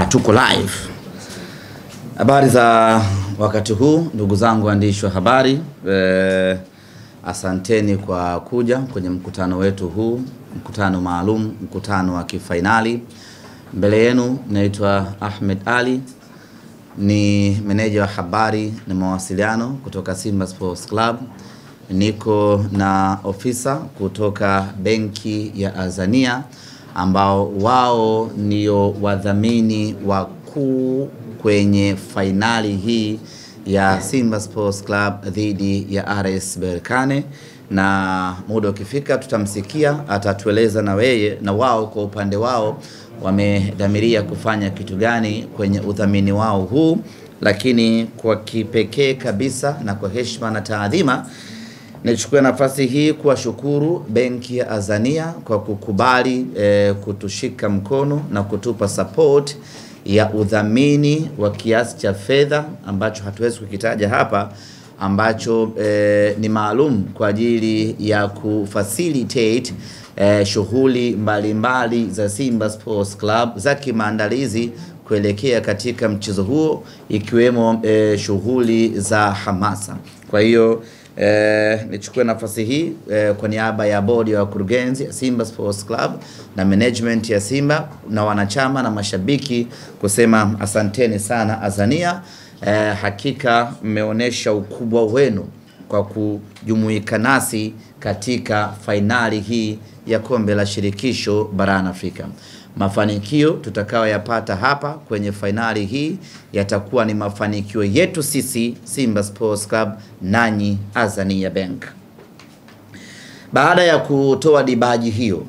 Tuko live. Habari za wakati huu ndugu zangu waandishi wa habari. Asanteni kwa kuja kwenye mkutano wetu huu, mkutano maalum, mkutano wa kifainali. Mbele yenu naitwa Ahmed Ali, ni meneja wa habari na mawasiliano kutoka Simba Sports Club. Niko na ofisa kutoka benki ya Azania ambao wao ndio wadhamini wakuu kwenye fainali hii ya Simba Sports Club dhidi ya RS Berkane, na muda ukifika tutamsikia atatueleza na wao kwa upande wao wamedhamiria kufanya kitu gani kwenye udhamini wao huu. Lakini kwa kipekee kabisa na kwa heshima na taadhima, nichukue nafasi hii kuwashukuru benki ya Azania kwa kukubali kutushika mkono na kutupa support ya udhamini wa kiasi cha fedha ambacho hatuwezi kukitaja hapa, ambacho ni maalum kwa ajili ya kufacilitate shughuli mbalimbali za Simba Sports Club za kimaandalizi kuelekea katika mchezo huo, ikiwemo shughuli za hamasa. Kwa hiyo nichukue nafasi hii kwa niaba ya bodi ya wakurugenzi ya Simba Sports Club na management ya Simba na wanachama na mashabiki kusema asanteni sana Azania. Hakika mmeonyesha ukubwa wenu kwa kujumuika nasi katika fainali hii ya kombe la shirikisho barani Afrika. Mafanikio tutakayoyapata hapa kwenye fainali hii yatakuwa ni mafanikio yetu sisi Simba Sports Club nanyi Azania Bank. Baada ya kutoa dibaji hiyo,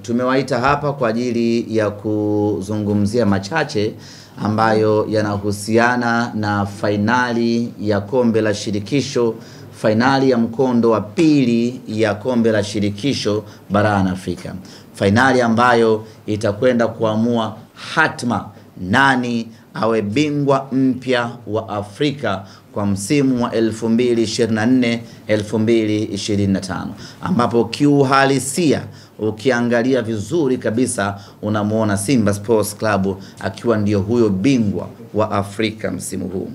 tumewaita hapa kwa ajili ya kuzungumzia machache ambayo yanahusiana na fainali ya kombe la shirikisho, fainali ya mkondo wa pili ya kombe la shirikisho barani Afrika. Fainali ambayo itakwenda kuamua hatma nani awe bingwa mpya wa Afrika kwa msimu wa 2024-2025, ambapo kiuhalisia ukiangalia vizuri kabisa unamuona Simba Sports Club akiwa ndio huyo bingwa wa Afrika msimu huu.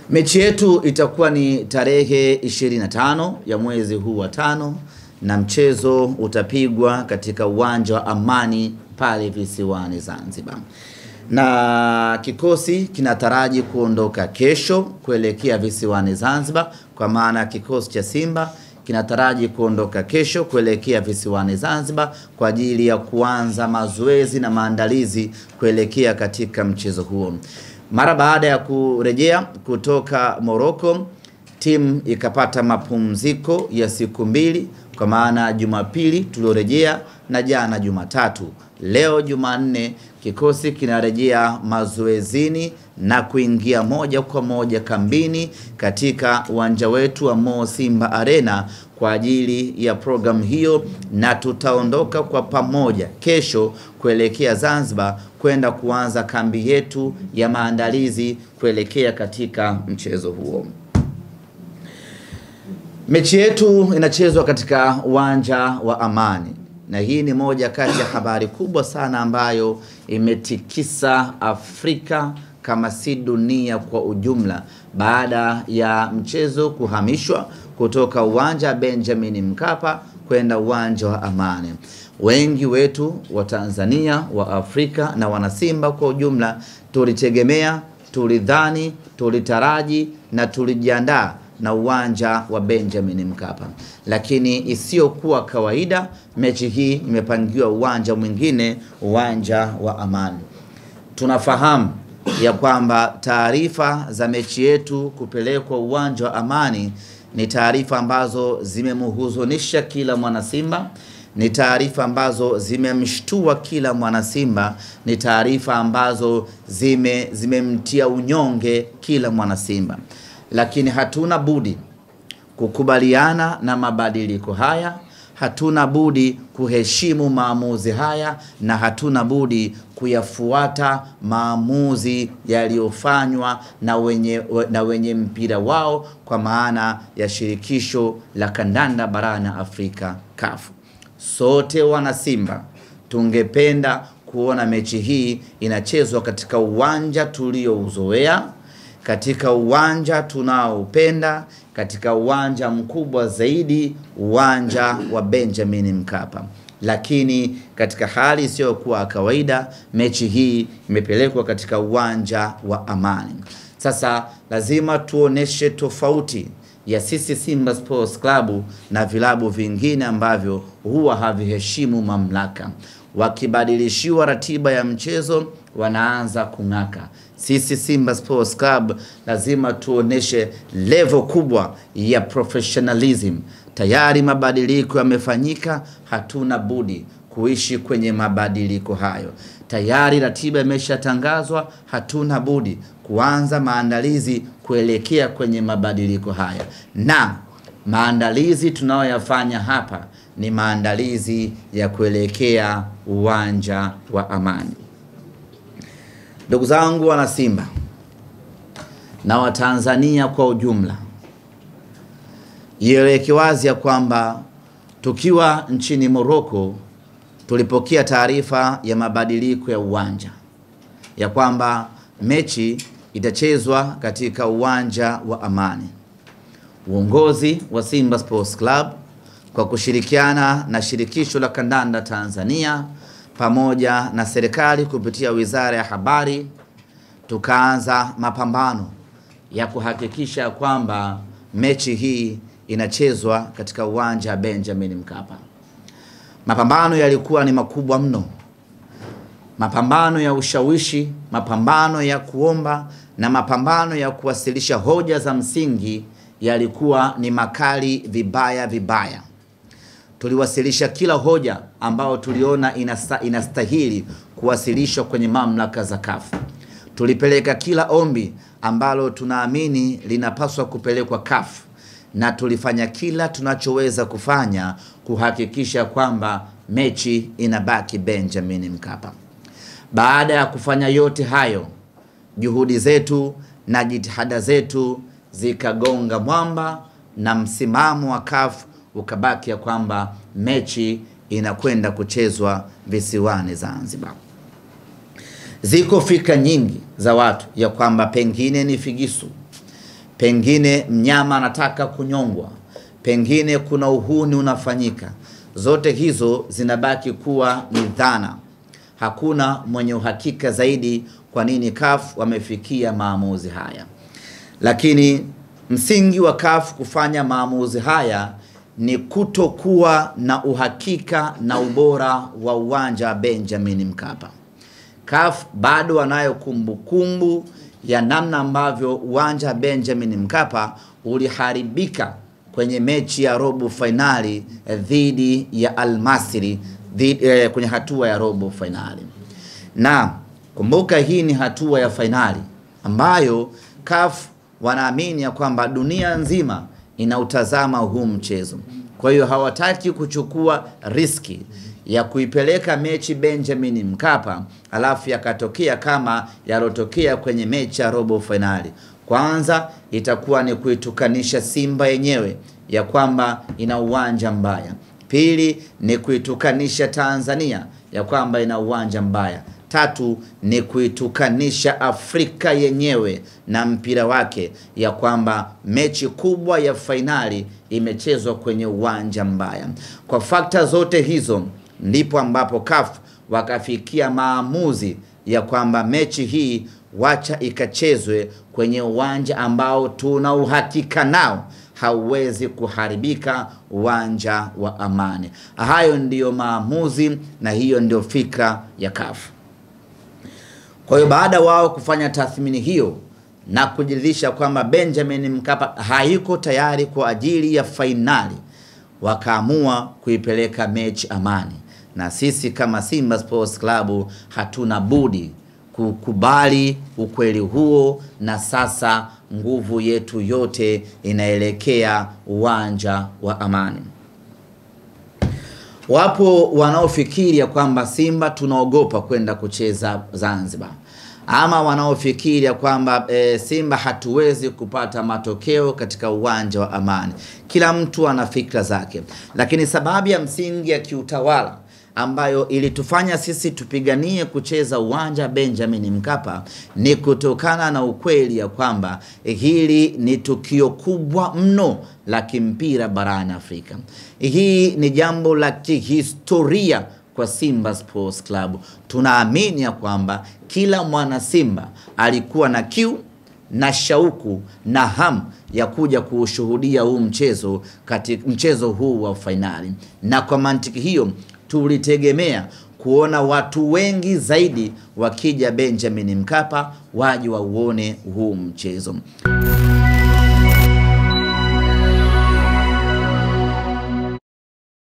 Mechi yetu itakuwa ni tarehe 25 ya mwezi huu wa 5 na mchezo utapigwa katika uwanja wa Amani pale visiwani Zanzibar. Na kikosi kinataraji kuondoka kesho kuelekea visiwani Zanzibar, kwa maana kikosi cha Simba kinataraji kuondoka kesho kuelekea visiwani Zanzibar kwa ajili ya kuanza mazoezi na maandalizi kuelekea katika mchezo huo. Mara baada ya kurejea kutoka Morocco, timu ikapata mapumziko ya siku 2, kwa maana Jumapili tuliorejea na jana Jumatatu. Leo Jumanne kikosi kinarejea mazoezini na kuingia moja kwa moja kambini katika uwanja wetu wa Mo Simba Arena kwa ajili ya program hiyo, na tutaondoka kwa pamoja kesho kuelekea Zanzibar kwenda kuanza kambi yetu ya maandalizi kuelekea katika mchezo huo. Mechi yetu inachezwa katika uwanja wa Amani, na hii ni moja kati ya habari kubwa sana ambayo imetikisa Afrika kama si dunia kwa ujumla, baada ya mchezo kuhamishwa kutoka uwanja Benjamin Mkapa kwenda uwanja wa Amani. Wengi wetu wa Tanzania, wa Afrika na wanasimba kwa ujumla tulitegemea, tulidhani, tulitaraji na tulijiandaa na uwanja wa Benjamin Mkapa, lakini isiyokuwa kawaida, mechi hii imepangiwa uwanja mwingine, uwanja wa Amani. Tunafahamu ya kwamba taarifa za mechi yetu kupelekwa uwanja wa Amani ni taarifa ambazo zimemhuzunisha kila mwana Simba, ni taarifa ambazo zimemshtua kila mwana Simba, ni taarifa ambazo zimemtia unyonge kila mwana Simba. Lakini hatuna budi kukubaliana na mabadiliko haya, hatuna budi kuheshimu maamuzi haya, na hatuna budi kuyafuata maamuzi yaliyofanywa na wenye mpira wao, kwa maana ya shirikisho la kandanda barani Afrika CAF. Sote wana Simba tungependa kuona mechi hii inachezwa katika uwanja tuliouzoea, katika uwanja tunaoupenda, katika uwanja mkubwa zaidi, uwanja wa Benjamin Mkapa. Lakini katika hali isiyokuwa kawaida, mechi hii imepelekwa katika uwanja wa Amani. Sasa lazima tuoneshe tofauti ya sisi Simba Sports Club na vilabu vingine ambavyo huwa haviheshimu mamlaka. Wakibadilishiwa ratiba ya mchezo wanaanza kung'aka. Sisi Simba Sports Club lazima tuoneshe level kubwa ya professionalism. Tayari mabadiliko yamefanyika, hatuna budi kuishi kwenye mabadiliko hayo. Tayari ratiba imeshatangazwa, hatuna budi kuanza maandalizi kuelekea kwenye mabadiliko haya. Na maandalizi tunayoyafanya hapa ni maandalizi ya kuelekea uwanja wa Amani. Ndugu zangu wana Simba na Watanzania kwa ujumla, ieleweke wazi ya kwamba tukiwa nchini Morocco tulipokea taarifa ya mabadiliko ya uwanja, ya kwamba mechi itachezwa katika uwanja wa Amani. Uongozi wa Simba Sports Club kwa kushirikiana na shirikisho la kandanda Tanzania pamoja na serikali kupitia Wizara ya Habari, tukaanza mapambano ya kuhakikisha kwamba mechi hii inachezwa katika uwanja wa Benjamin Mkapa. Mapambano yalikuwa ni makubwa mno. Mapambano ya ushawishi, mapambano ya kuomba na mapambano ya kuwasilisha hoja za msingi yalikuwa ni makali vibaya. Tuliwasilisha kila hoja ambao tuliona inastahili kuwasilishwa kwenye mamlaka za CAF. Tulipeleka kila ombi ambalo tunaamini linapaswa kupelekwa CAF, na tulifanya kila tunachoweza kufanya kuhakikisha kwamba mechi inabaki Benjamin Mkapa. Baada ya kufanya yote hayo, juhudi zetu na jitihada zetu zikagonga mwamba na msimamo wa CAF ukabaki ya kwamba mechi inakwenda kuchezwa visiwani Zanzibar. Ziko fikra nyingi za watu ya kwamba pengine ni figisu, pengine mnyama anataka kunyongwa, pengine kuna uhuni unafanyika. Zote hizo zinabaki kuwa ni dhana. Hakuna mwenye uhakika zaidi kwa nini CAF wamefikia maamuzi haya. Lakini msingi wa CAF kufanya maamuzi haya ni kutokuwa na uhakika na ubora wa uwanja wa Benjamin Mkapa. CAF bado wanayo kumbukumbu ya namna ambavyo uwanja wa Benjamin Mkapa uliharibika kwenye mechi ya robo finali dhidi ya Al Masry kwenye hatua ya robo finali. Na kumbuka hii ni hatua ya finali ambayo CAF wanaamini ya kwamba dunia nzima inautazama huu mchezo. Kwa hiyo hawataki kuchukua riski ya kuipeleka mechi Benjamin Mkapa alafu yakatokea kama yalotokea kwenye mechi ya robo finali. Kwanza itakuwa ni kuitukanisha Simba yenyewe ya kwamba ina uwanja mbaya. Pili ni kuitukanisha Tanzania ya kwamba ina uwanja mbaya. Tatu ni kuitukanisha Afrika yenyewe na mpira wake ya kwamba mechi kubwa ya finali imechezwa kwenye uwanja mbaya. Kwa fakta zote hizo ndipo ambapo CAF wakafikia maamuzi ya kwamba mechi hii wacha ikachezwe kwenye uwanja ambao tuna uhakika nao hauwezi kuharibika, uwanja wa Amani. Hayo ndiyo maamuzi na hiyo ndio fikra ya CAF. Kwa hiyo baada wao kufanya tathmini hiyo na kujiridhisha kwamba Benjamin Mkapa haiko tayari kwa ajili ya fainali, wakaamua kuipeleka mechi Amani. Na sisi kama Simba Sports Club hatuna budi kukubali ukweli huo, na sasa nguvu yetu yote inaelekea uwanja wa Amani. Wapo wanaofikiri ya kwamba Simba tunaogopa kwenda kucheza Zanzibar, ama wanaofikiri ya kwamba Simba hatuwezi kupata matokeo katika uwanja wa Amani. Kila mtu ana fikra zake, lakini sababu ya msingi ya kiutawala ambayo ilitufanya sisi tupiganie kucheza uwanja Benjamin Mkapa ni kutokana na ukweli ya kwamba hili ni tukio kubwa mno la kimpira barani Afrika. Hii ni jambo la kihistoria kwa Simba Sports Club. Tunaamini ya kwamba kila mwana Simba alikuwa na kiu na shauku na hamu ya kuja kuushuhudia huu mchezo katika mchezo huu wa fainali, na kwa mantiki hiyo tulitegemea kuona watu wengi zaidi wakija Benjamin Mkapa waje wauone huu mchezo.